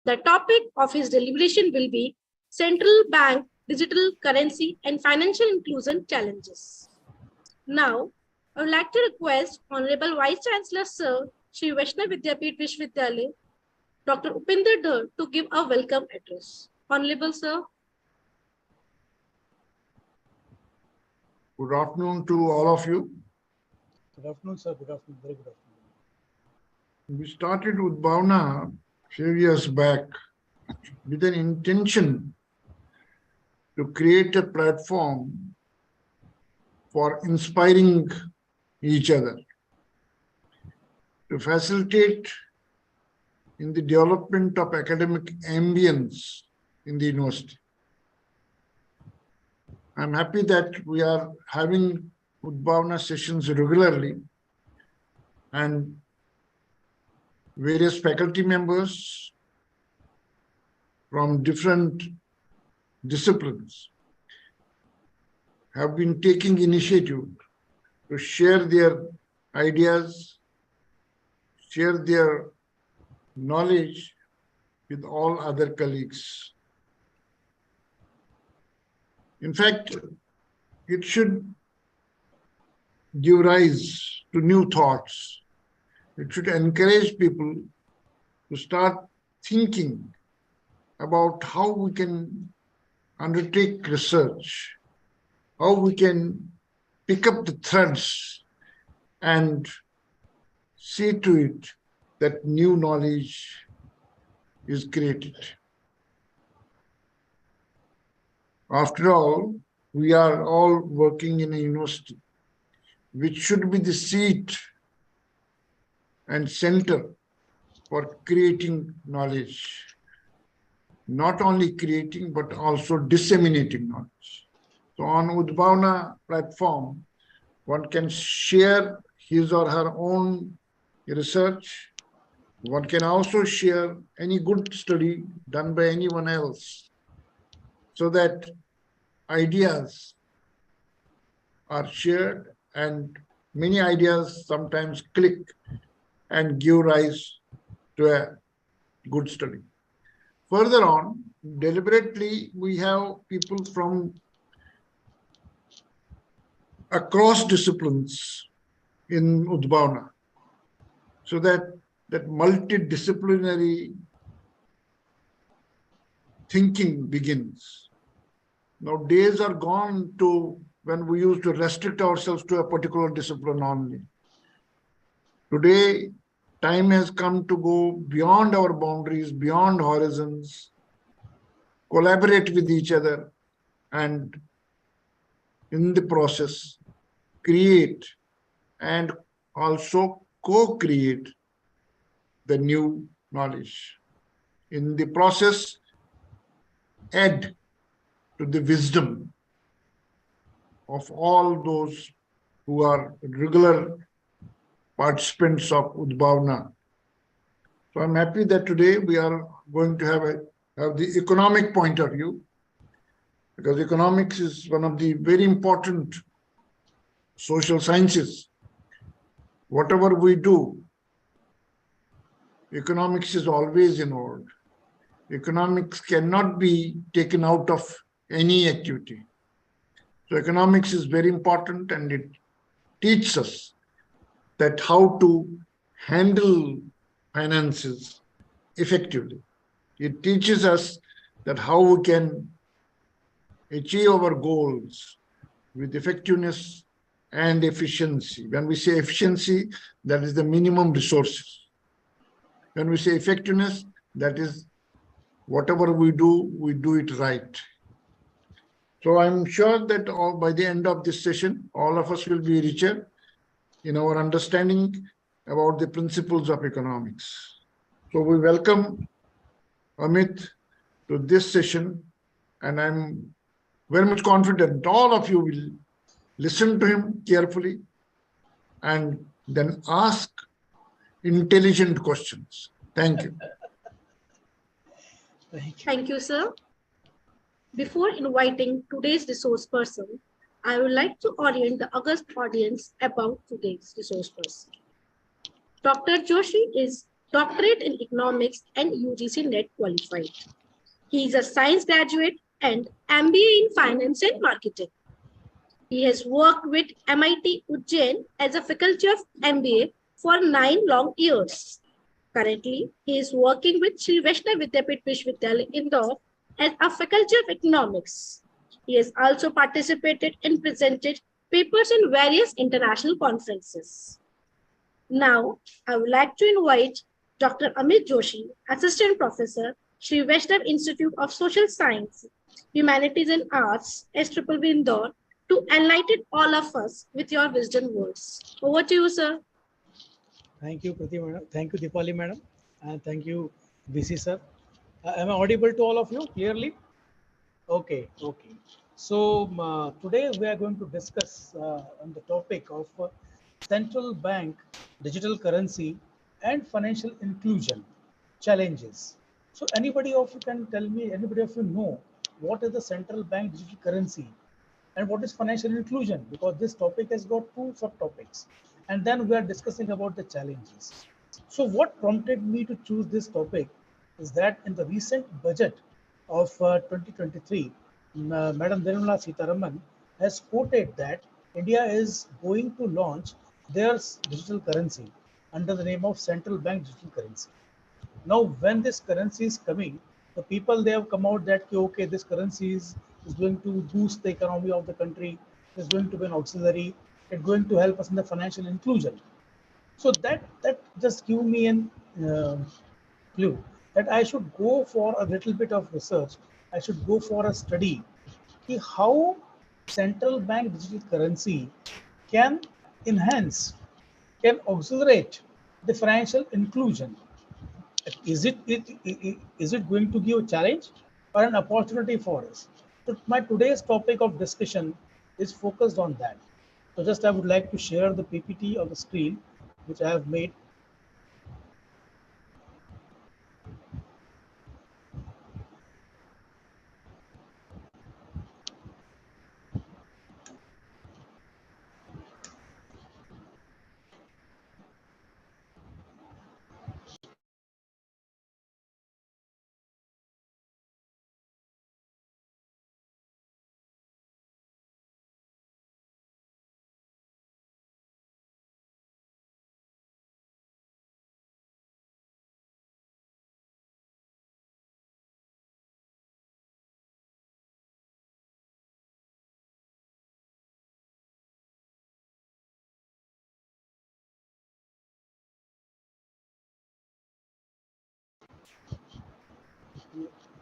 The topic of his deliberation will be Central Bank Digital Currency and Financial Inclusion Challenges. Now, I would like to request Honorable Vice Chancellor Sir Shri Vaishnav Vidyapeeth Vishwavidyalaya, Dr. Upinder Dhar, to give a welcome address. Honorable Sir. Good afternoon to all of you. Good afternoon, sir. Good afternoon. Very good afternoon. We started Udhbhavana a few years back with an intention to create a platform for inspiring each other, to facilitate in the development of academic ambience in the university. I'm happy that we are having Udhbhavana sessions regularly, and various faculty members from different disciplines have been taking initiative to share their ideas, share their knowledge with all other colleagues. In fact, it should give rise to new thoughts. It should encourage people to start thinking about how we can undertake research, how we can pick up the threads and see to it that new knowledge is created. After all, we are all working in a university, which should be the seat and center for creating knowledge. Not only creating, but also disseminating knowledge. So on Udhbhavana platform, one can share his or her own research. One can also share any good study done by anyone else, so that ideas are shared and many ideas sometimes click and give rise to a good study. Further on, deliberately, we have people from across disciplines in Udhbhavana, so that multidisciplinary thinking begins. Now, days are gone to when we used to restrict ourselves to a particular discipline only. Today, time has come to go beyond our boundaries, beyond horizons, collaborate with each other, and in the process, create and also co-create the new knowledge. In the process, add to the wisdom of all those who are regular participants of Udhbhavana. So I'm happy that today we are going to have the economic point of view, because economics is one of the very important social sciences. Whatever we do, economics is always involved. Economics cannot be taken out of any activity. So economics is very important, and it teaches us that how to handle finances effectively. It teaches us that how we can achieve our goals with effectiveness and efficiency. When we say efficiency, that is the minimum resources. When we say effectiveness, that is whatever we do it right. So I'm sure that by the end of this session, all of us will be richer in our understanding about the principles of economics. So we welcome Amit to this session, and I'm very much confident all of you will listen to him carefully and then ask intelligent questions. Thank you. Thank you, sir. Before inviting today's resource person, I would like to orient the august audience about today's resource person. Dr. Joshi is doctorate in economics and UGC NET qualified. He is a science graduate and MBA in finance and marketing. He has worked with MIT Ujjain as a faculty of MBA for 9 long years. Currently, he is working with Sri Vaishnav Vidyapith Vishwavidyalaya, Indore as a faculty of economics. He has also participated and presented papers in various international conferences. Now, I would like to invite Dr. Amit Joshi, Assistant Professor, Sri Vaishnav Institute of Social Science, Humanities and Arts, SVV Indore, to enlighten all of us with your wisdom words. Over to you, sir. Thank you, Prati madam. Thank you, Deepali madam. And thank you, BC sir. Am I audible to all of you clearly? Okay, okay. So today we are going to discuss on the topic of central bank digital currency and financial inclusion challenges. So anybody of you can tell me, anybody of you know what is the central bank digital currency and what is financial inclusion? Because this topic has got two subtopics, and then we are discussing about the challenges. So what prompted me to choose this topic is that in the recent budget of 2023, Madam Nirmala Sitharaman has quoted that India is going to launch their digital currency under the name of central bank digital currency. Now, when this currency is coming, the people they have come out that okay, this currency is going to boost the economy of the country, is going to be an auxiliary, it's going to help us in the financial inclusion. So that just give me an clue that I should go for a little bit of research. I should go for a study. How central bank digital currency can enhance, can accelerate the financial inclusion. Is it going to give a challenge or an opportunity for us? So my today's topic of discussion is focused on that. So just I would like to share the PPT on the screen, which I have made.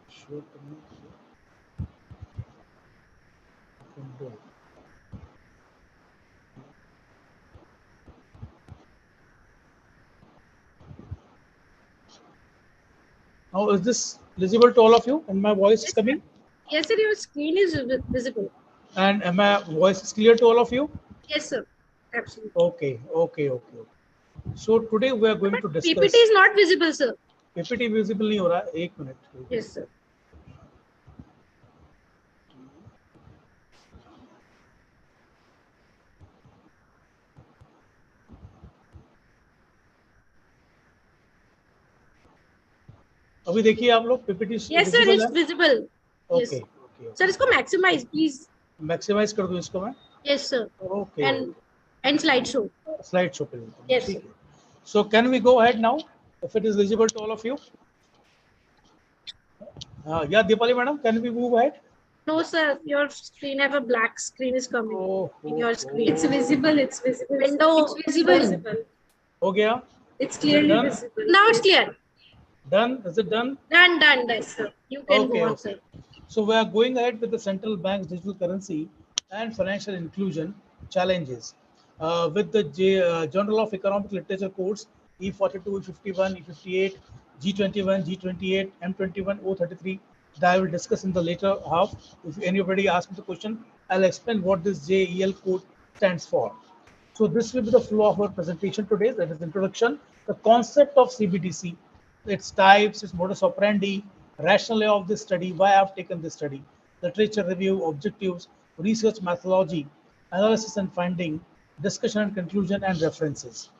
Sure, now is this visible to all of you and my voice is coming? Yes, sir, your screen is visible. And my voice is clear to all of you? Yes, sir. Absolutely. Okay, okay, okay. So today we are going to discuss. PPT is not visible, sir. PPT visible नहीं हो रहा, एक minute. Yes, sir. अभी देखिए आप लोग PPT. Yes, sir, it's visible. Okay, yes. Okay. Sir, इसको maximize, please. Maximize कर दूं इसको मैं. Yes, sir. Okay. And slideshow. Slideshow पे. Yes. Sir. So can we go ahead now? If it is visible to all of you. Yeah, Deepali madam, can we move ahead? No, sir. Your screen have a black screen is coming in your screen. It's visible. It's visible. Window. It's visible. हो गया? It's clearly visible. Now it's clear. Done? Is it done? Done. Yes, sir. You can go on, sir. So we are going ahead with the central bank's digital currency and financial inclusion challenges. With the Journal of Economic Literature codes E42, E51, E58, G21, G28, M21, O33 that I will discuss in the later half. If anybody asks me the question, I'll explain what this JEL code stands for. So this will be the flow of our presentation today. That is introduction, the concept of CBDC, its types, its modus operandi, rationale of this study, why I have taken this study, literature review, objectives, research methodology, analysis and finding, discussion and conclusion, and references.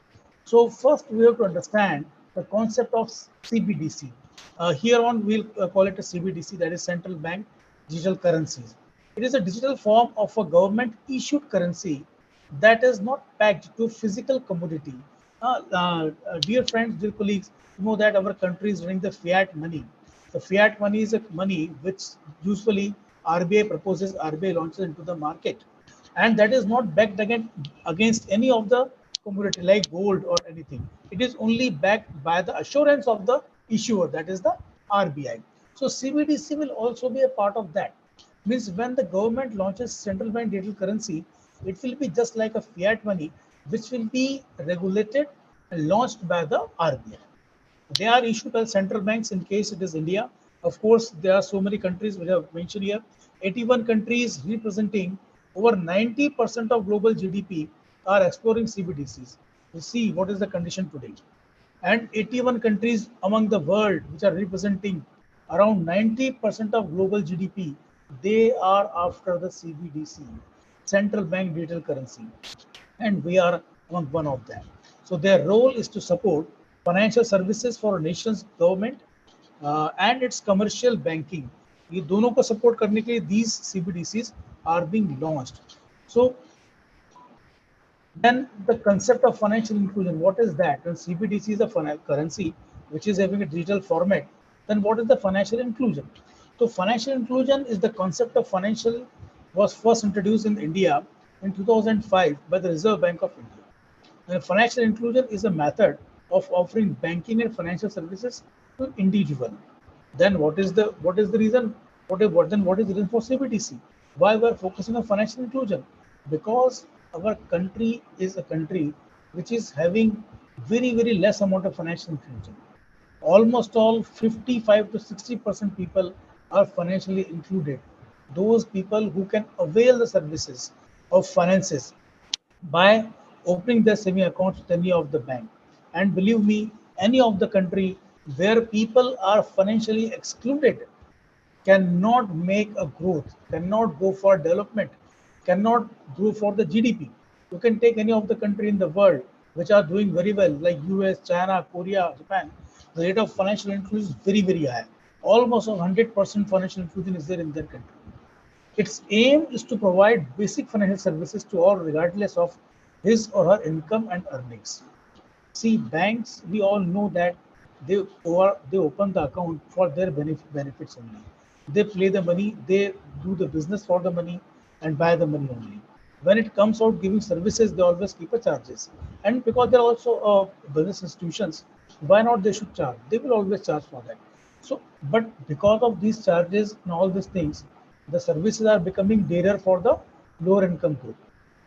So first we have to understand the concept of CBDC. Here on, we'll call it a CBDC, that is Central Bank Digital Currencies. It is a digital form of a government issued currency that is not pegged to physical commodity. Dear friends, dear colleagues, you know that our country is running the fiat money. The fiat money is a money which usually RBI proposes, RBI launches into the market, and that is not backed against any of the commodity like gold or anything. It is only backed by the assurance of the issuer, that is the RBI. So CBDC will also be a part of that. Means when the government launches central bank digital currency, it will be just like a fiat money, which will be regulated and launched by the RBI. They are issued by central banks in case it is India. Of course, there are so many countries which have mentioned here. 81 countries representing over 90% of global GDP are exploring CBDCs. You see what is the condition today. And 81 countries among the world which are representing around 90% of global GDP, they are after the CBDC, central bank digital currency, and we are among one of them. So their role is to support financial services for a nation's government and its commercial banking. ये दोनों को support करने के लिए these CBDCs are being launched. So then the concept of financial inclusion, what is that? When CBDC is a currency which is having a digital format, then what is the financial inclusion? So financial inclusion is the concept of financial was first introduced in India in 2005 by the Reserve Bank of India. And financial inclusion is a method of offering banking and financial services to individual. Then what is the reason? What is the reason for CBDC? Why we are focusing on financial inclusion? Because our country is a country which is having very less amount of financial inclusion. Almost all 55 to 60% people are financially included. Those people who can avail the services of finances by opening their saving accounts with any of the bank. And believe me, any of the country where people are financially excluded cannot make a growth, cannot go for development, cannot grow for the GDP. You can take any of the country in the world which are doing very well, like US, China, Korea, Japan. The rate of financial inclusion is very high. Almost 100% financial inclusion is there in their country. Its aim is to provide basic financial services to all regardless of his or her income and earnings. See, banks, we all know that they open the account for their benefits only. They play the money, they do the business for the money and buy the money only. When it comes out giving services, they always keep a charges. And because they're also business institutions, why not they should charge? They will always charge for that. So, but because of these charges and all these things, the services are becoming dearer for the lower income group.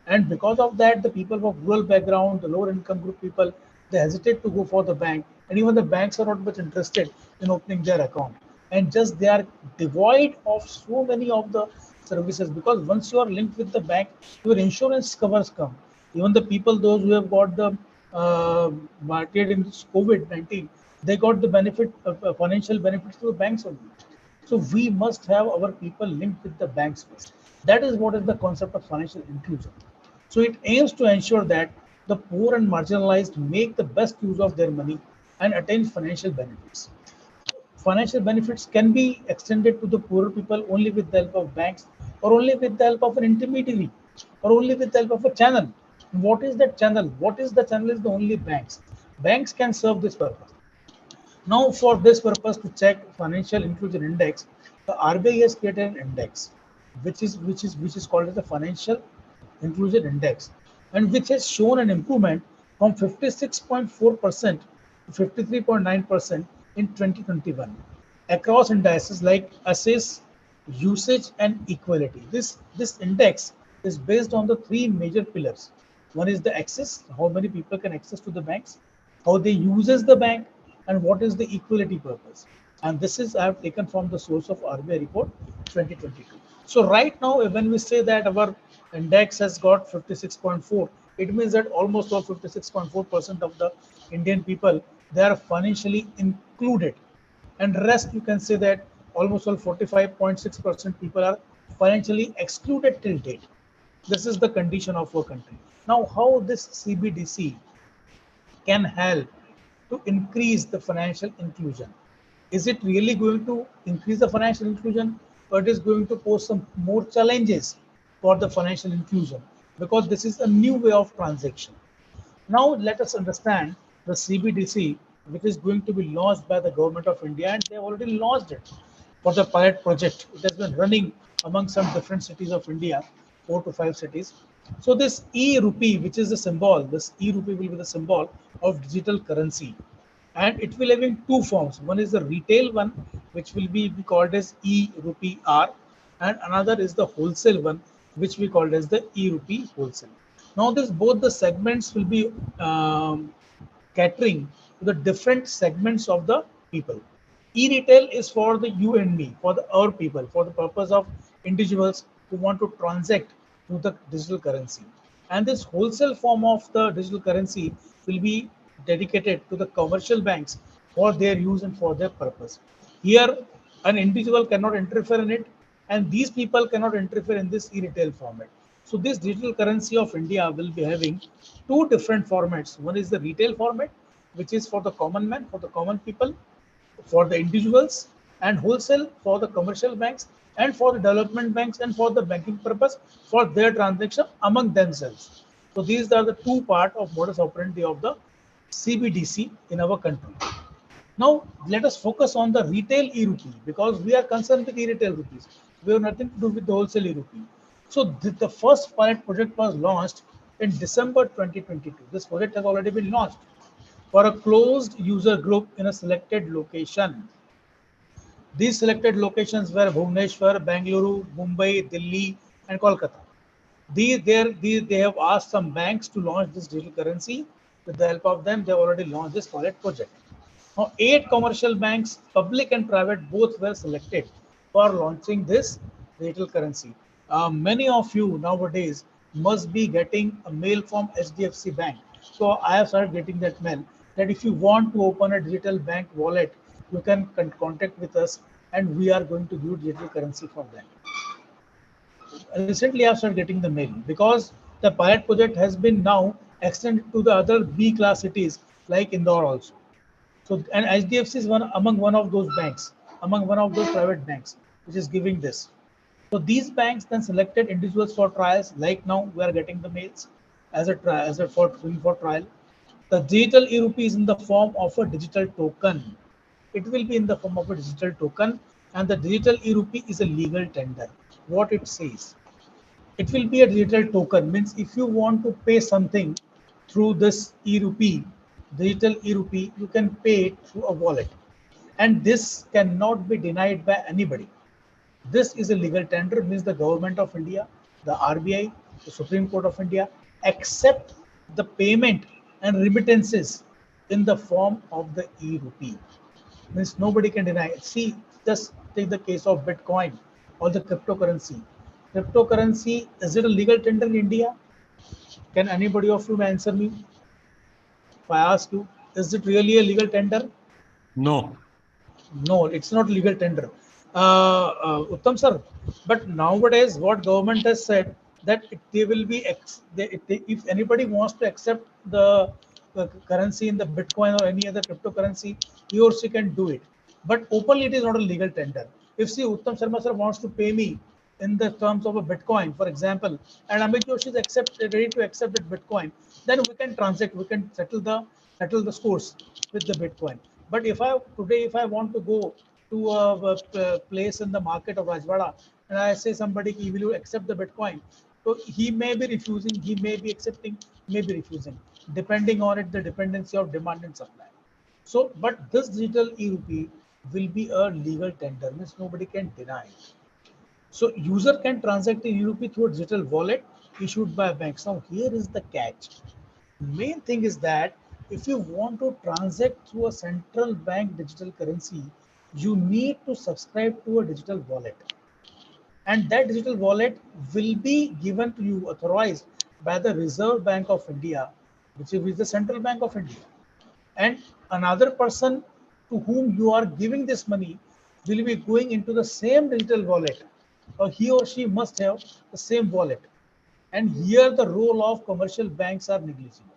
And because of that, the people of rural background, the lower income group people, they hesitate to go for the bank. And even the banks are not much interested in opening their account. And just they are devoid of so many of the services, because once you are linked with the bank, your insurance covers come. Even the people, those who have got the market in this COVID-19, they got the benefit of financial benefits to the banks only. So we must have our people linked with the banks first. That is what is the concept of financial inclusion. So it aims to ensure that the poor and marginalized make the best use of their money and attain financial benefits. Financial benefits can be extended to the poorer people only with the help of banks, or only with the help of an intermediary, or only with the help of a channel. What is that channel? What is the channel is the only banks. Banks can serve this purpose. Now, for this purpose, to check financial inclusion index, the RBI has created an index, which is called as the financial inclusion index, and which has shown an improvement from 56.4% to 53.9% in 2021 across indices like access, usage, and equality. This index is based on the three major pillars. One is the access, how many people can access to the banks, how they uses the bank, and what is the equality purpose. And this is I have taken from the source of RBI report 2022. So right now, when we say that our index has got 56.4, it means that almost all 56.4% of the Indian people, they are financially included, and rest you can say that almost all 45.6% people are financially excluded till date. This is the condition of our country. Now, how this CBDC can help to increase the financial inclusion. Is it really going to increase the financial inclusion, or it is going to pose some more challenges for the financial inclusion? Because this is a new way of transaction. Now let us understand the CBDC, which is going to be launched by the government of India, and they have already launched it for the pilot project. It has been running among some different cities of India, 4 to 5 cities. So this e-rupee, which is the symbol, this e-rupee will be the symbol of digital currency, and it will have in two forms. One is the retail one, which will be called as e-rupee R, and another is the wholesale one, which we called as the e-rupee wholesale. Now this both the segments will be catering to the different segments of the people. E-retail is for the you and me, for the our people, for the purpose of individuals who want to transact through the digital currency. And this wholesale form of the digital currency will be dedicated to the commercial banks for their use and for their purpose. Here, an individual cannot interfere in it, and these people cannot interfere in this e-retail format. So this digital currency of India will be having two different formats. One is the retail format, which is for the common man, for the common people, for the individuals, and wholesale for the commercial banks and for the development banks and for the banking purpose for their transaction among themselves. So these are the two part of modus operandi of the CBDC in our country. Now let us focus on the retail e-rupee, because we are concerned with e-retail rupees. We have nothing to do with the wholesale e-rupee. So the first pilot project was launched in December 2022. This project has already been launched for a closed user group in a selected location. These selected locations were Bhubaneswar, Bangalore, Mumbai, Delhi, and Kolkata. They have asked some banks to launch this digital currency. With the help of them, they have already launched this pilot project. Now, 8 commercial banks, public and private, both were selected for launching this digital currency. Many of you nowadays must be getting a mail from HDFC Bank. So I have started getting that mail that if you want to open a digital bank wallet, you can contact with us, and we are going to give digital currency for that. Recently I've started getting the mail because the pilot project has been now extended to the other B class cities like Indore also. So, and HDFC is one of those banks, among one of those private banks, which is giving this. So these banks then selected individuals for trials. Like now, we are getting the mails as a trial, for trial. The digital e-rupee is in the form of a digital token. It will be in the form of a digital token, and the digital e-rupee is a legal tender. What it says, it will be a digital token. Means if you want to pay something through this e-rupee, digital e-rupee, you can pay it through a wallet, and this cannot be denied by anybody. This is a legal tender. Means the government of India, the RBI, the Supreme Court of India accept the payment and remittances in the form of the e-rupee. Means nobody can deny it. See, just take the case of Bitcoin or the cryptocurrency. Cryptocurrency, is it a legal tender in India? Can anybody of you answer me? If I ask you, is it really a legal tender? No. No, it's not legal tender. Uttam sir, but nowadays what government has said that they will be if anybody wants to accept the currency in the Bitcoin or any other cryptocurrency, he or she can do it. But openly, it is not a legal tender. If see Uttam Sharma sir wants to pay me in the terms of a Bitcoin, for example, and Amit Joshi is ready to accept that Bitcoin, then we can transact, we can settle the scores with the Bitcoin. But if I want to go to a place in the market of Rajwada and I say somebody, will you accept the Bitcoin? So he may be refusing, he may be accepting, may be refusing, depending on it, the dependency of demand and supply. So, but this digital e-rupee will be a legal tender, means nobody can deny it. So user can transact in e-rupee through a digital wallet issued by banks. Now here is the catch. Main thing is that if you want to transact through a central bank digital currency, you need to subscribe to a digital wallet. And that digital wallet will be given to you, authorized by the Reserve Bank of India, which is the Central Bank of India. And another person to whom you are giving this money will be going into the same digital wallet, or he or she must have the same wallet. And here the role of commercial banks are negligible.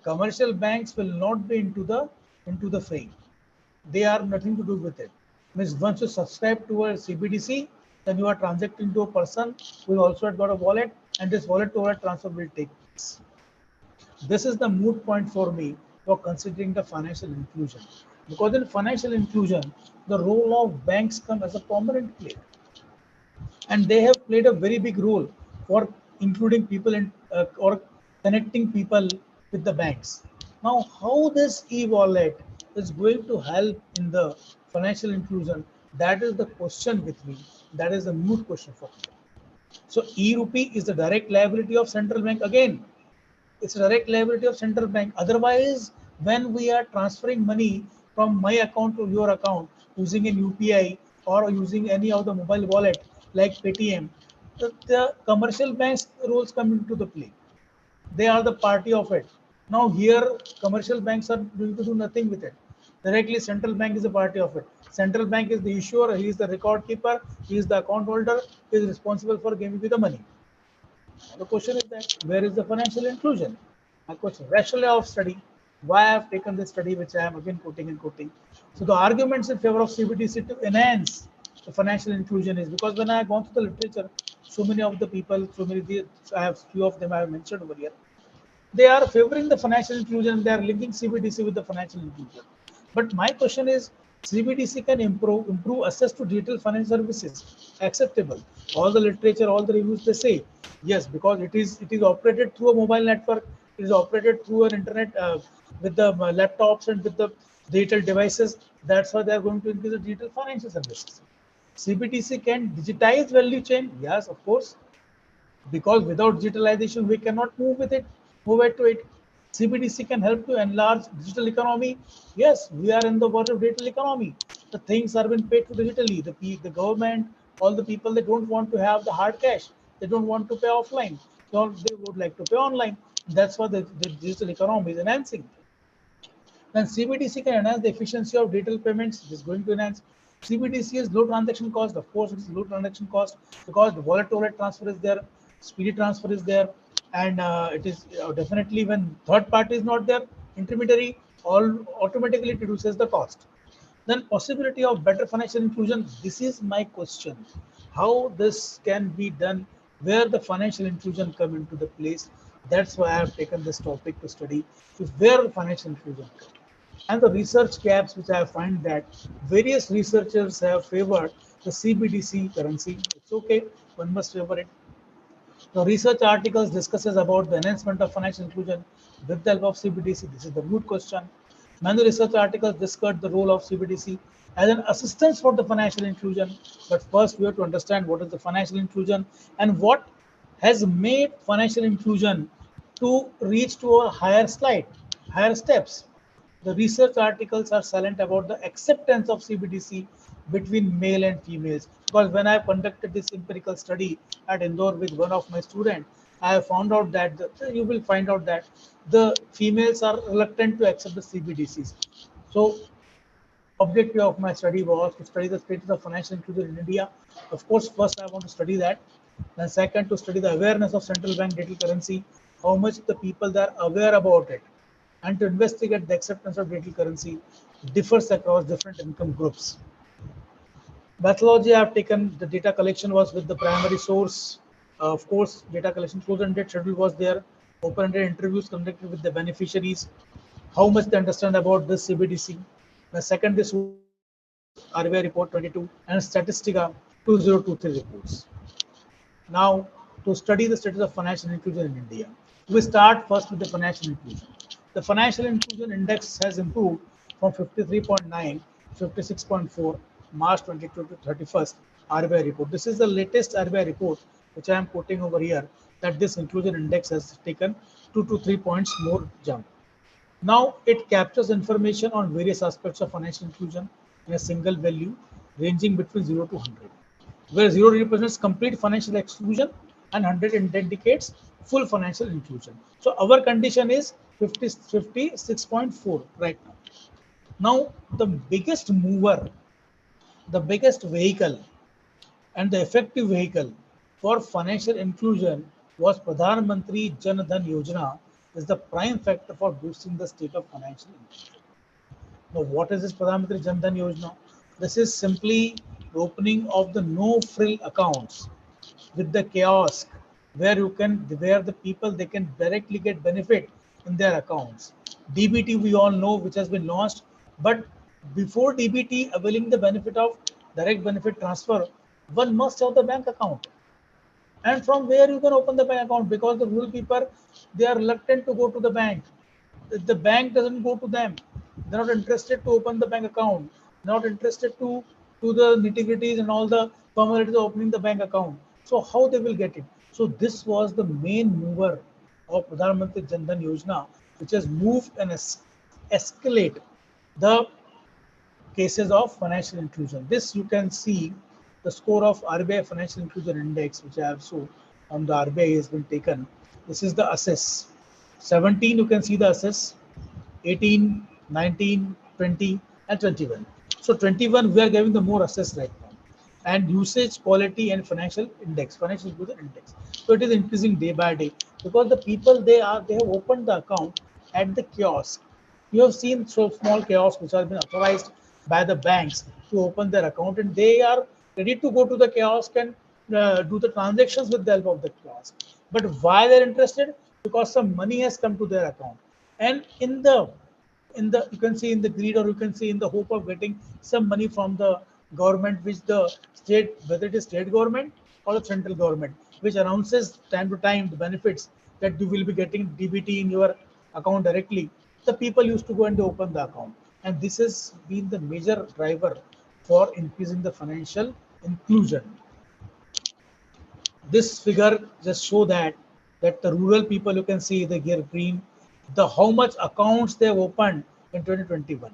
commercial banks will not be into the frame. They are nothing to do with it. Means once you subscribe to a CBDC, then you are transacting to a person who also has got a wallet, and this wallet to wallet transfer will take place. This is the moot point for me for considering the financial inclusion. Because in financial inclusion, the role of banks come as a prominent player, and they have played a very big role for including people in or connecting people with the banks. Now, how this e-wallet is going to help in the financial inclusion? That is the question with me. That is the moot question for me. So, e-rupee is the direct liability of central bank again. It's a direct liability of central bank. Otherwise, when we are transferring money from my account to your account using an UPI or using any of the mobile wallet like Paytm, the commercial banks rules come into the play. They are the party of it. Now here, commercial banks are going to do nothing with it. Directly, central bank is a party of it. Central bank is the issuer. He is the record keeper. He is the account holder. He is responsible for giving you the money. The question is that where is the financial inclusion? My question, rationale of study, why I have taken this study, which I am again quoting and quoting. So the arguments in favor of CBDC to enhance the financial inclusion is because when I have gone through the literature, so many of the people, I have few of them I have mentioned over here, they are favoring the financial inclusion. They are linking CBDC with the financial inclusion. But my question is, CBDC can improve access to digital financial services. Acceptable. All the literature, all the reviews, they say yes, because it is operated through a mobile network. It is operated through an internet with the laptops and with the digital devices. That's why they are going to increase the digital financial services. CBDC can digitize value chain. Yes, of course, because without digitalization we cannot move it to it. CBDC can help to enlarge digital economy. Yes, we are in the world of digital economy. The things are being paid for digitally. The government, all the people, they don't want to have the hard cash. They don't want to pay offline, so they would like to pay online. That's why the digital economy is enhancing. Then CBDC can enhance the efficiency of digital payments. It is going to enhance. CBDC is low transaction cost. Of course, it's low transaction cost because the wallet to wallet transfer is there, speedy transfer is there, and it is definitely when third party is not there, intermediary, all automatically reduces the cost. Then possibility of better financial inclusion. This is my question. How this can be done? Where the financial inclusion come into the place? That's why I have taken this topic to study. Where the financial inclusion comes and the research gaps which I find that various researchers have favored the CBDC currency. It's okay, one must favor it. The research articles discusses about the enhancement of financial inclusion with the help of CBDC. This is the root question. Many research articles discuss the role of CBDC as an assistance for the financial inclusion. But first, we have to understand what is the financial inclusion and what has made financial inclusion to reach to a higher steps. The research articles are silent about the acceptance of CBDC between male and females. Because when I conducted this empirical study at Indore with one of my students, I have found out that you will find out that the females are reluctant to accept the CBDCs. So objective of my study was to study the status of financial inclusion in India. Of course, first I want to study that. Then second, to study the awareness of central bank digital currency, how much the people are aware about it, and to investigate the acceptance of digital currency differs across different income groups. Methodology I have taken, the data collection was with the primary source. Of course, data collection close-ended schedule was there. Open-ended interviews conducted with the beneficiaries. How much they understand about this CBDC. The second is RBI report 22 and Statistica 2023 reports. Now, to study the status of financial inclusion in India, we start first with the financial inclusion. The financial inclusion index has improved from 53.9 to 56.4 March 22 to 31st RBI report. This is the latest RBI report which I am quoting over here, that this inclusion index has taken 2 to 3 points more jump. Now it captures information on various aspects of financial inclusion in a single value ranging between 0 to 100, where 0 represents complete financial exclusion and 100 indicates full financial inclusion. So our condition is 56.4 right now. Now the biggest mover, the biggest vehicle and the effective vehicle for financial inclusion was Pradhan Mantri Jan Dhan Yojana, is the prime factor for boosting the state of financial inclusion. Now, what is this Pradhan Mantri Jan Dhan Yojana? This is simply the opening of the no-frill accounts with the kiosk, where the people they can directly get benefit in their accounts. DBT we all know, which has been launched, but before DBT availing the benefit of direct benefit transfer, one must have the bank account. And from where you can open the bank account, because the rural people, they are reluctant to go to the bank. The bank doesn't go to them. They're not interested to open the bank account, not interested to the nitty-gritties and all the formalities of opening the bank account. So how they will get it? So this was the main mover of Pradhan Mantri Jan Dhan Yojana, which has moved and escalate the cases of financial inclusion. This you can see the score of RBI Financial Inclusion Index, which I have shown on the RBI has been taken. This is the assess. 17, you can see the assess. 18, 19, 20, and 21. So 21, we are giving the more assess right now. And usage, quality, and financial index, financial inclusion index. So it is increasing day by day because the people they have opened the account at the kiosk. You have seen so small kiosks which have been authorized by the banks to open their account, and they are ready to go to the kiosk and do the transactions with the help of the kiosk. But why they're interested? Because some money has come to their account, and in the you can see in the greed, or you can see in the hope of getting some money from the government, which the state, whether it is state government or the central government, which announces time to time the benefits that you will be getting DBT in your account directly. The people used to go and open the account, and this has been the major driver for increasing the financial inclusion. This figure just show that the rural people, you can see the gear green, the how much accounts they have opened in 2021.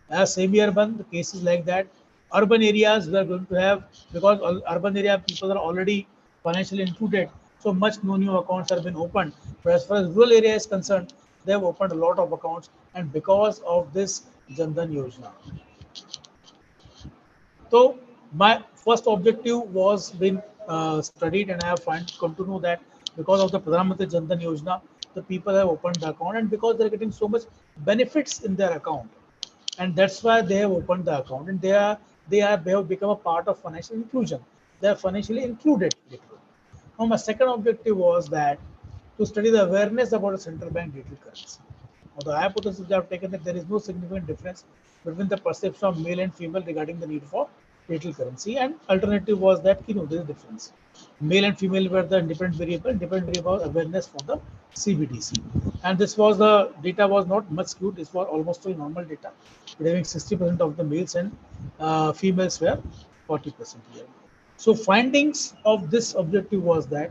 As semi-urban, the cases like that. Urban areas we are going to have, because urban area people are already financially included, so much no new accounts have been opened. But as far as rural area is concerned, they have opened a lot of accounts, and because of this Jan Dhan Yojana. So my first objective was been studied, and I have come to know that because of the Pradhan Mantri Jan Dhan Yojana, the people have opened the account, and because they're getting so much benefits in their account, and that's why they have opened the account, and they have become a part of financial inclusion. They are financially included. Now my second objective was that to study the awareness about a central bank digital currency. Now the hypothesis they have taken that there is no significant difference between the perception of male and female regarding the need for digital currency, and alternative was that there is a difference. Male and female were the independent variable. Independent variable was awareness for the CBDC, and this was the data was not much skewed. This was almost all normal data, having 60% of the males, and females were 40% here. So findings of this objective was that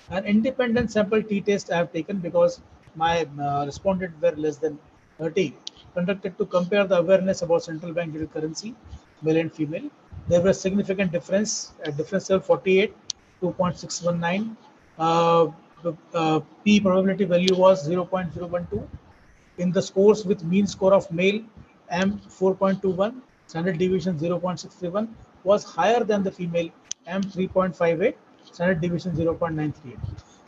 an independent sample t-test I have taken, because my respondents were less than 30, conducted to compare the awareness about central bank digital currency, male and female. There was significant difference, a difference of 48, 2.619. The P probability value was 0.012. In the scores with mean score of male M 4.21, standard deviation 0.631 was higher than the female M 3.58, standard deviation 0.938.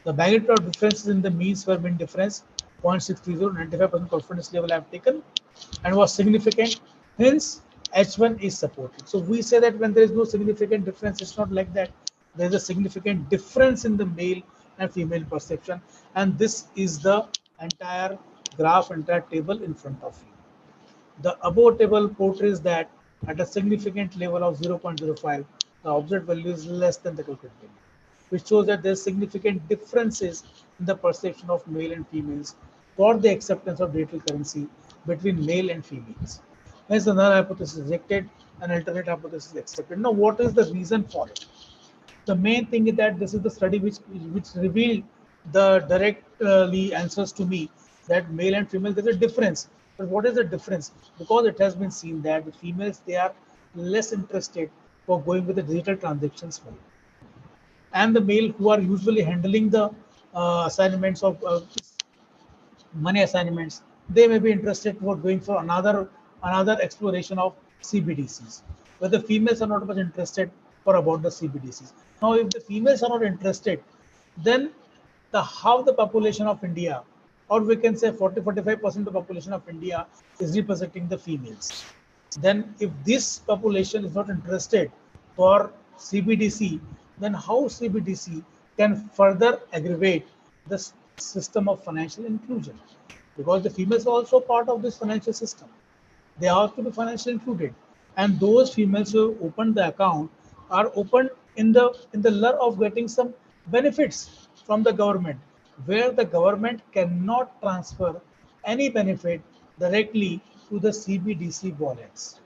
The magnitude of differences in the means were mean difference 0.630, 95% confidence level I have taken, and was significant. Hence, H1 is supported. So we say that when there is no significant difference, it's not like that. There is a significant difference in the male and female perception, and this is the entire graph, entire table in front of you. The above table portrays that at a significant level of 0.05, the observed value is less than the calculated value, which shows that there is significant differences in the perception of male and females for the acceptance of digital currency between male and females. Hence, the null hypothesis is rejected and alternate hypothesis is accepted. Now, what is the reason for it? The main thing is that this is the study which revealed the directly answers to me that male and female there's a difference. But what is the difference? Because it has been seen that the females they are less interested for going with the digital transactions flow, and the male who are usually handling the assignments of money assignments, they may be interested for going for another exploration of CBDCs, where the females are not much interested for about the CBDCs. Now, if the females are not interested, then the how the population of India or we can say 40-45% of the population of India is representing the females. Then if this population is not interested for CBDC, then how CBDC can further aggravate the system of financial inclusion? Because the females are also part of this financial system. They are to be financially included. And those females who opened the account are opened in the lure of getting some benefits from the government, where the government cannot transfer any benefit directly to the CBDC wallets.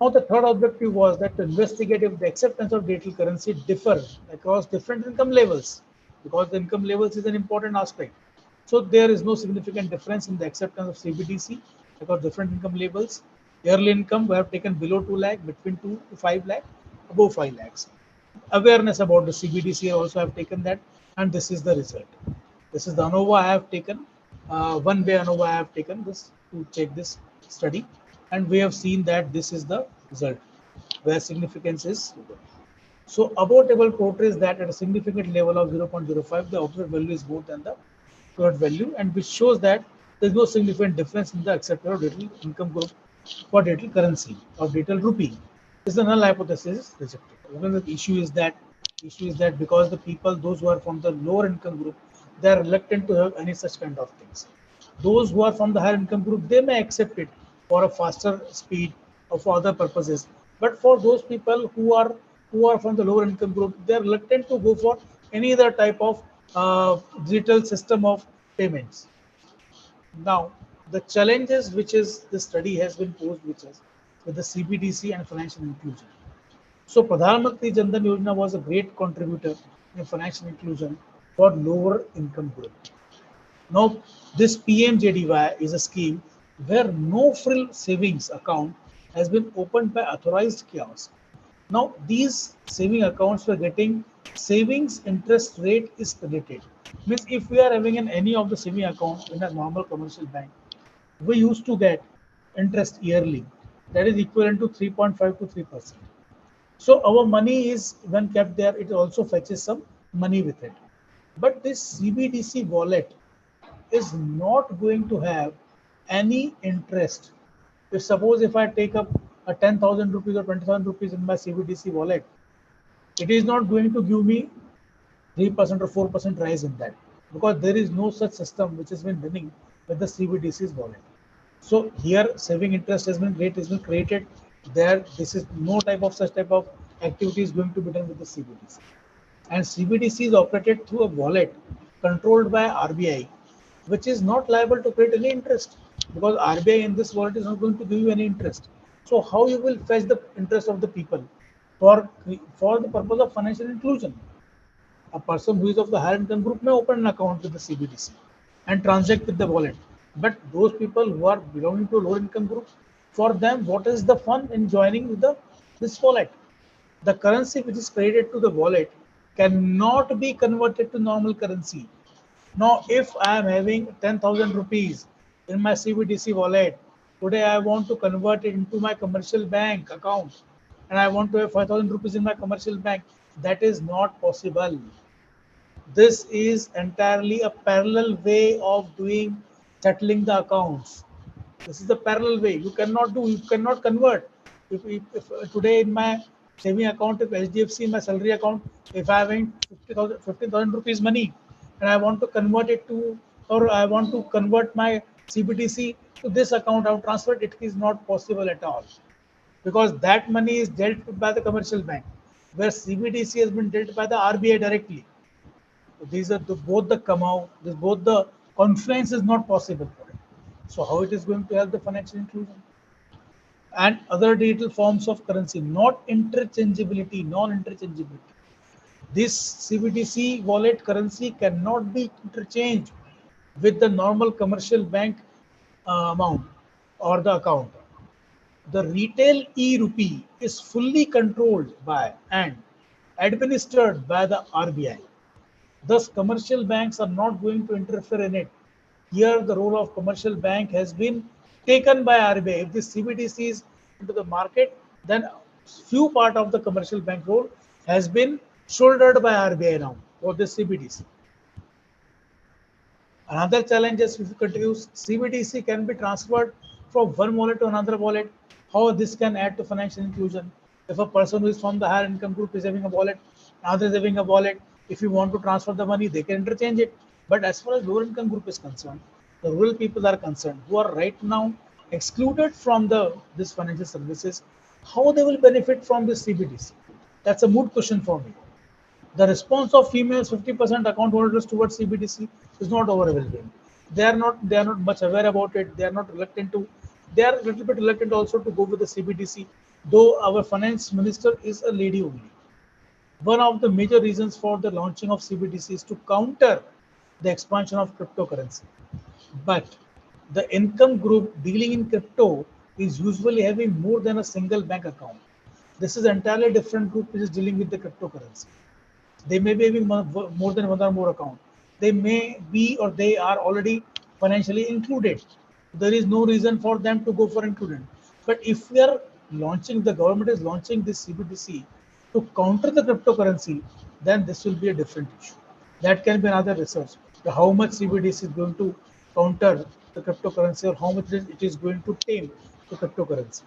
Now, the third objective was that to investigate if the acceptance of digital currency differ across different income levels, because the income levels is an important aspect. So there is no significant difference in the acceptance of CBDC across different income levels. Yearly income we have taken below 2 lakh, between 2 to 5 lakh, above 5 lakhs. Awareness about the CBDC also have taken that, and this is the result. This is the ANOVA I have taken, one way ANOVA I have taken this to check this study, and we have seen that this is the result where significance is. So above table portrays that at a significant level of 0.05, the observed value is more than the current value, and which shows that there is no significant difference in the accepted digital income group for digital currency or digital rupee. This is a null hypothesis is rejected. Even the issue is that because the people, those who are from the lower income group, they are reluctant to have any such kind of things. Those who are from the higher income group, they may accept it for a faster speed or for other purposes. But for those people who are from the lower income group, they are reluctant to go for any other type of digital system of payments. Now, the challenges which is the study has been posed with the CBDC and financial inclusion. So Pradhan Mantri Jan Dhan Yojana was a great contributor in financial inclusion for lower income group. Now, this PMJDY is a scheme where no frill savings account has been opened by authorized kiosks. Now, these saving accounts were getting savings interest rate is credited. Means if we are having in any of the saving account in a normal commercial bank, we used to get interest yearly that is equivalent to 3.5 to 3%. So our money is when kept there, it also fetches some money with it. But this CBDC wallet is not going to have any interest. If suppose if I take up a 10,000 rupees or 20,000 rupees in my CBDC wallet, it is not going to give me 3% or 4% rise in that, because there is no such system which has been running with the CBDC's wallet. So here saving interest has been created. There this is no type of such type of activity is going to be done with the CBDC. And CBDC is operated through a wallet controlled by RBI, which is not liable to create any interest, because RBI in this wallet is not going to give you any interest. So how you will fetch the interest of the people for the purpose of financial inclusion? A person who is of the higher income group may open an account with the CBDC and transact with the wallet. But those people who are belonging to a lower income group, for them, what is the fun in joining with this wallet? The currency which is credited to the wallet cannot be converted to normal currency. Now, if I am having 10,000 rupees in my CBDC wallet, today I want to convert it into my commercial bank account, and I want to have 5,000 rupees in my commercial bank, that is not possible. This is entirely a parallel way of doing settling the accounts. This is the parallel way. You cannot convert. If today in my saving account, if HDFC in my salary account, if I having 15,000 rupees money, and I want to convert it to, or I want to convert my CBDC to this account, I will transfer it. It is not possible at all, because that money is dealt with by the commercial bank, where CBDC has been dealt by the RBI directly. These are both the come out, both the confluence is not possible for it. So how it is going to help the financial inclusion? And other digital forms of currency, not interchangeability, non-interchangeability. This CBDC wallet currency cannot be interchanged with the normal commercial bank amount or the account. The retail e-rupee is fully controlled by and administered by the RBI. Thus, commercial banks are not going to interfere in it. Here, the role of commercial bank has been taken by RBI. If this CBDC is into the market, then few part of the commercial bank role has been shouldered by RBI now for this CBDC. Another challenge is if you continue, CBDC can be transferred from one wallet to another wallet. How this can add to financial inclusion? If a person who is from the higher income group is having a wallet, another is having a wallet, if you want to transfer the money, they can interchange it. But as far as lower income group is concerned, the rural people are concerned, who are right now excluded from the this financial services, how they will benefit from this CBDC? That's a moot question for me. The response of females, 50% account holders towards CBDC is not overwhelming. They are not much aware about it. They are not reluctant to. They are a little bit reluctant also to go with the CBDC. Though our finance minister is a lady only. One of the major reasons for the launching of CBDC is to counter the expansion of cryptocurrency. But the income group dealing in crypto is usually having more than a single bank account. This is entirely different group which is dealing with the cryptocurrency. They may be having more than one or more account. They may be or they are already financially included. There is no reason for them to go for included. But if we are launching, the government is launching this CBDC to counter the cryptocurrency, then this will be a different issue. That can be another research. How much CBDC is going to counter the cryptocurrency or how much it is going to tame the cryptocurrency.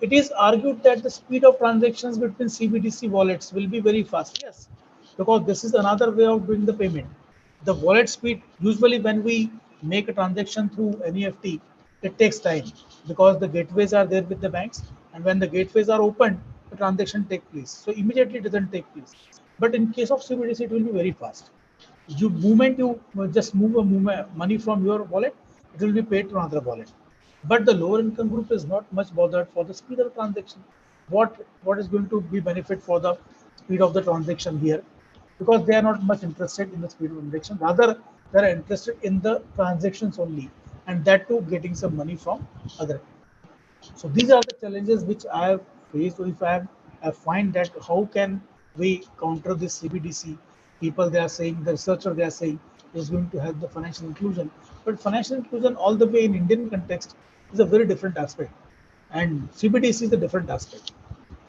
It is argued that the speed of transactions between CBDC wallets will be very fast. Yes, because this is another way of doing the payment. The wallet speed, usually when we make a transaction through NEFT, it takes time because the gateways are there with the banks, and when the gateways are opened, the transaction takes place. So immediately it doesn't take place. But in case of CBDC, it will be very fast. You just move money from your wallet, it will be paid to another wallet. But the lower income group is not much bothered for the speed of the transaction. What is going to be benefit for the speed of the transaction here? Because they are not much interested in the speed of transaction. Rather, they are interested in the transactions only, and that too getting some money from other. So these are the challenges which I have faced. So if I find that how can we counter this CBDC? People they are saying, the researcher they are saying is going to help the financial inclusion. But financial inclusion all the way in Indian context is a very different aspect. And CBDC is a different aspect.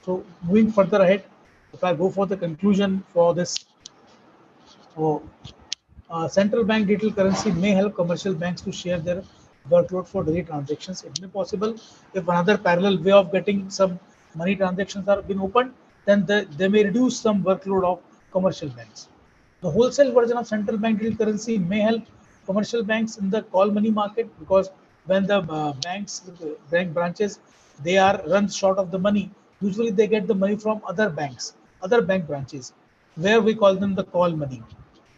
So moving further ahead, if I go for the conclusion for this, oh, central bank digital currency may help commercial banks to share their workload for daily transactions. It may be possible if another parallel way of getting some money transactions are being opened, then they may reduce some workload of commercial banks. The wholesale version of central bank digital currency may help commercial banks in the call money market because when the bank branches, they are run short of the money. Usually they get the money from other banks, other bank branches, where we call them the call money.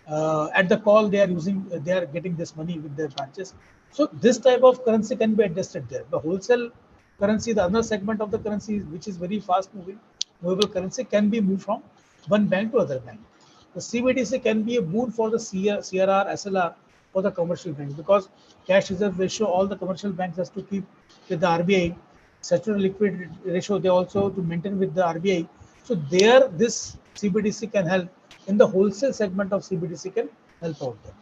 At the call they are getting this money with their branches. So this type of currency can be adjusted there. The wholesale currency, the other segment of the currency which is very fast moving movable currency, can be moved from one bank to other bank. The CBDC can be a boon for the CRR, SLR for the commercial banks because cash reserve ratio all the commercial banks has to keep with the RBI. Statutory liquidity ratio they also to maintain with the RBI. So there this CBDC can help in the wholesale segment of CBDC can help out there.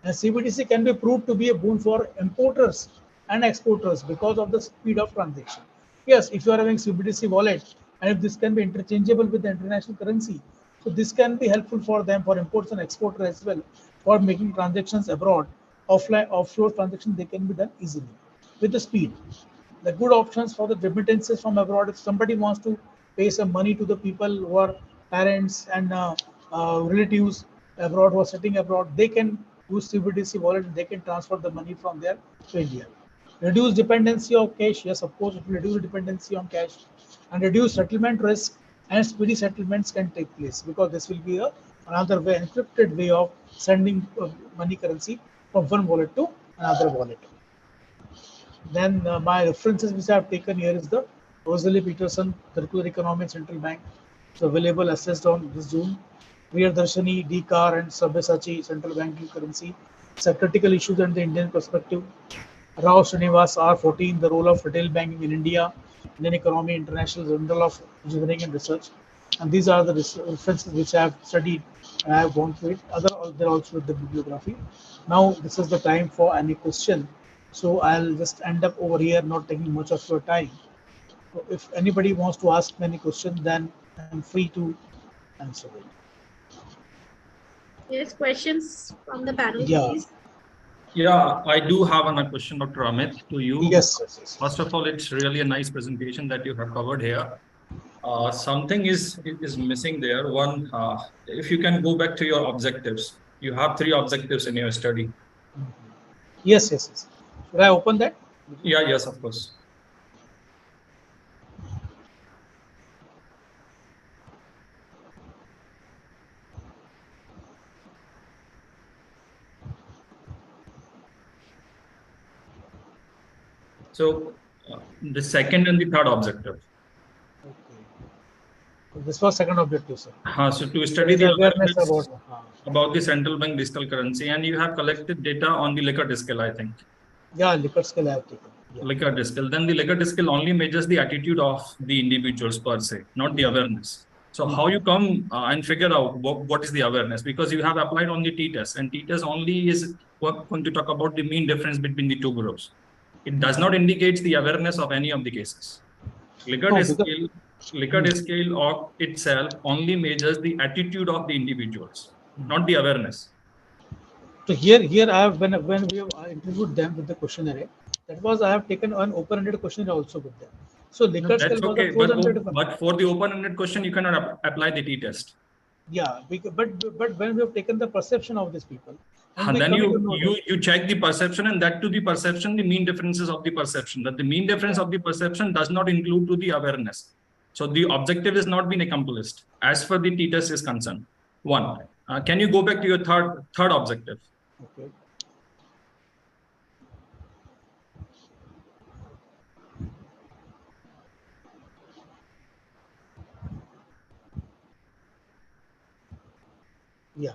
And CBDC can be proved to be a boon for importers and exporters because of the speed of transaction. Yes, if you are having CBDC wallet and if this can be interchangeable with the international currency, so this can be helpful for them for imports and exporters as well for making transactions abroad. Offline, offshore transactions they can be done easily with the speed. The good options for the remittances from abroad. If somebody wants to pay some money to the people who are parents and relatives abroad who are sitting abroad, they can use CBDC wallet and they can transfer the money from there to India. Reduce dependency of cash. Yes, of course, it will reduce dependency on cash and reduce settlement risk, and speedy settlements can take place because this will be another way, encrypted way of sending money currency from one wallet to another wallet. Then my references which I have taken here is the Rosalie Peterson Circular Economy Central Bank. It's available assessed on this June. Priyadarshini, DCAR and Sabyasachi Central Banking Currency. It's a critical issue in the Indian perspective. Rao Srinivas R14, the role of retail banking in India, Indian economy, International Journal of Engineering and Research. And these are the references which I have studied and I have gone through it. They're also with the bibliography. Now this is the time for any question. So I'll just end up over here, not taking much of your time. So if anybody wants to ask me any question, then I'm free to answer it. Yes, questions from the panel, Yeah. please. Yeah, I do have a question, Dr. Amit, to you. Yes. First of all, it's really a nice presentation that you have covered here. Something is missing there. One, if you can go back to your objectives, you have three objectives in your study. Yes. Should I open that? Yeah, yes, of course. So the second and the third objective. Okay. So this was second objective, sir. So to There study is the awareness awareness about the central bank digital currency, and you have collected data on the Likert scale, I think. yeah, Likert scale I have taken. Yeah. Likert scale. Then the Likert scale only measures the attitude of the individuals per se, not the awareness. So how you come and figure out what is the awareness? Because you have applied on the t-test, and t-test only is going to talk about the mean difference between the two groups. It does not indicate the awareness of any of the cases. Likert scale of itself only measures the attitude of the individuals, not the awareness. So here I have when we have interviewed them with the questionnaire, that was I have taken an open-ended questionnaire also with them. So Likert scale That's was okay, a closed-ended. but for the open-ended question, you cannot apply the t-test. Yeah, but when we have taken the perception of these people, And then you check the perception, and that to the perception, the mean differences of the perception. That the mean difference of the perception does not include to the awareness. So the objective is not been accomplished as far the t-test is concerned. One, can you go back to your third objective? Okay. Yeah.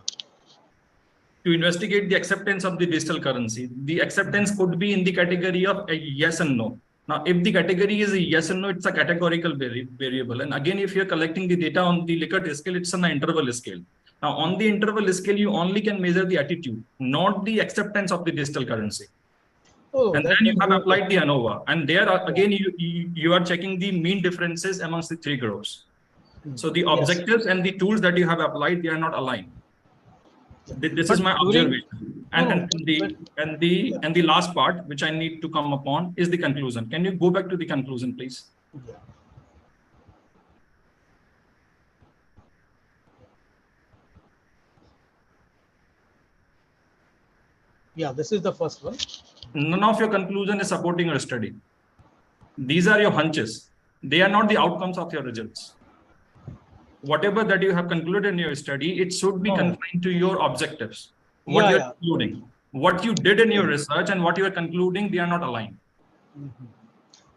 To investigate the acceptance of the digital currency. The acceptance could be in the category of a yes and no. Now, if the category is a yes and no, it's a categorical variable. And again, if you're collecting the data on the Likert scale, it's on an interval scale. Now, on the interval scale, you only can measure the attitude, not the acceptance of the digital currency. Oh, and then you have applied the ANOVA. And there, again, you are checking the mean differences amongst the three groups. So the objectives and the tools that you have applied, they are not aligned. This is my observation. And the last part, which I need to come upon, is the conclusion. Can you go back to the conclusion, please? Yeah. Yeah, this is the first one. None of your conclusion is supporting your study. These are your hunches. They are not the outcomes of your results. Whatever that you have concluded in your study, it should be confined to your objectives. What you are concluding, what you did in your research and what you are concluding, they are not aligned.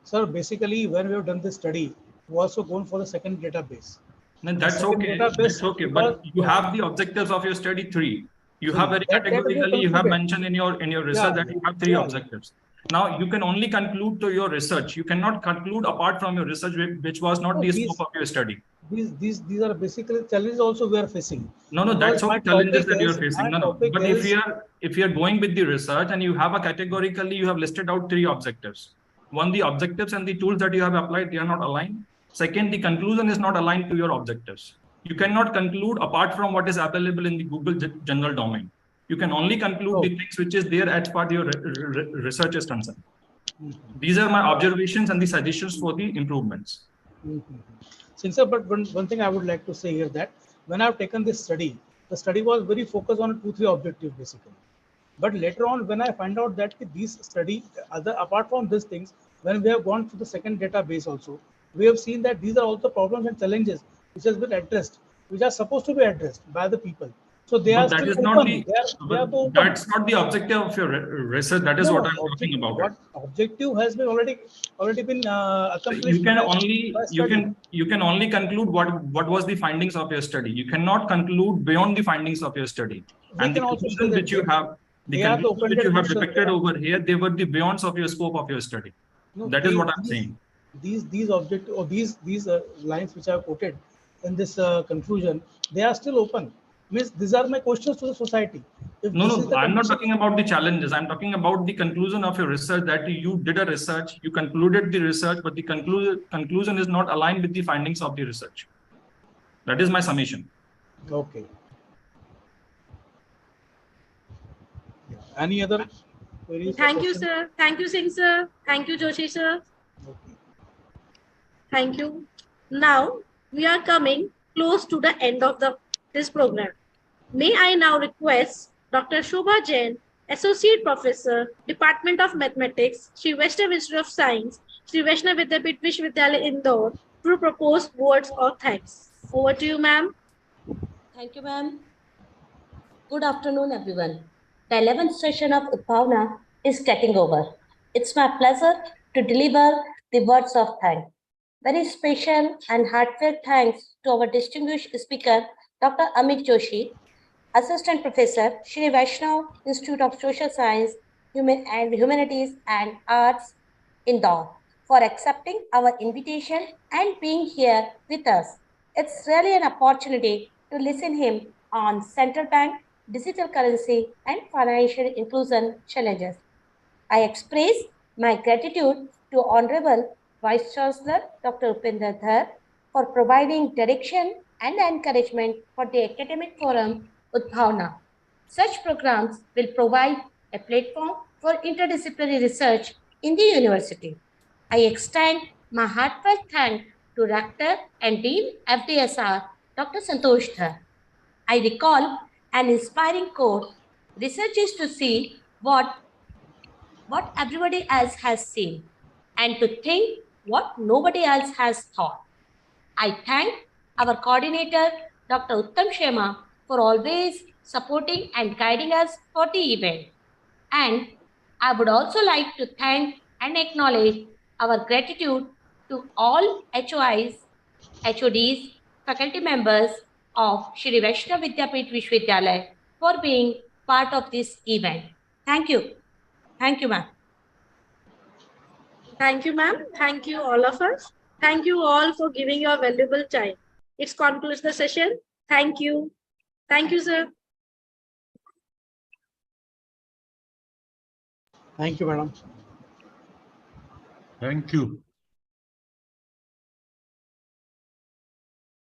Sir, basically, when we have done this study, we also gone for the second database. And that's okay. That's okay. But you have the objectives of your study three. You have very categorically, you have mentioned in your research that you have three objectives. Now you can only conclude to your research. You cannot conclude apart from your research, which was not the scope of your study. These are basically challenges also we are facing. No, that's okay. Challenges that you are facing. No. But if you are going with the research and you have a categorically, you have listed out three objectives. One, the objectives and the tools that you have applied, they are not aligned. Second, the conclusion is not aligned to your objectives. You cannot conclude apart from what is available in the Google general domain. You can only conclude the things which is there as part of your research is concerned. These are my observations and the suggestions for the improvements. Sir, but one thing I would like to say here that when I've taken this study, the study was very focused on 2-3 objectives basically. But later on, when I find out that these study, apart from these things, when we have gone to the second database also, we have seen that these are also problems and challenges which has been addressed, which are supposed to be addressed by the people. So they are that still is open. not the, That's not the objective of your research. That is what I'm talking about. What objective has been already been accomplished. You can only conclude what was the findings of your study. You cannot conclude beyond the findings of your study. And the conclusion which you have, depicted over here, they were the beyonds of your scope of your study. That is what I'm saying. These objectives or these lines which I have quoted in this conclusion, they are still open. Means these are my questions to the society. No, I'm not talking about the challenges. I'm talking about the conclusion of your research, that you did a research, you concluded the research, but the conclusion is not aligned with the findings of the research. That is my summation. Okay. Any other Thank you, sir. Thank you, Singh sir. Thank you, Joshi sir. Okay. Thank you. Now we are coming close to the end of this program. May I now request Dr. Shobha Jain, Associate Professor, Department of Mathematics, Sri Vaishnav Institute of Science, Sri Vaishnav Vidyapith Vishwavidyalaya Indore, to propose words of thanks. Over to you, ma'am. Thank you, ma'am. Good afternoon, everyone. The 11th session of Udhbhavana is getting over. It's my pleasure to deliver the words of thanks. Very special and heartfelt thanks to our distinguished speaker, Dr. Amit Joshi, Assistant Professor, Shri Vaishnav Institute of Social Science, Humanities and Arts, Indore, for accepting our invitation and being here with us. It's really an opportunity to listen him on central bank, digital currency, and financial inclusion challenges. I express my gratitude to Honorable Vice Chancellor Dr. Upinder Dhar for providing direction and encouragement for the academic forum Udhbhavana. Such programs will provide a platform for interdisciplinary research in the university. I extend my heartfelt thanks to Rector and Dean FDSR Dr. Santosh Dhar. I recall an inspiring quote: research is to see what everybody else has seen and to think what nobody else has thought. I thank our coordinator, Dr. Uttam Shema, for always supporting and guiding us for the event. And I would also like to thank and acknowledge our gratitude to all HOIs, HODs, faculty members of Shri Vaishnav Vidyapith Vishwavidyalaya for being part of this event. Thank you. Thank you, ma'am. Thank you, ma'am. Thank you, all of us. Thank you all for giving your valuable time. It concludes the session. Thank you. Thank you, sir. Thank you, madam. Thank you.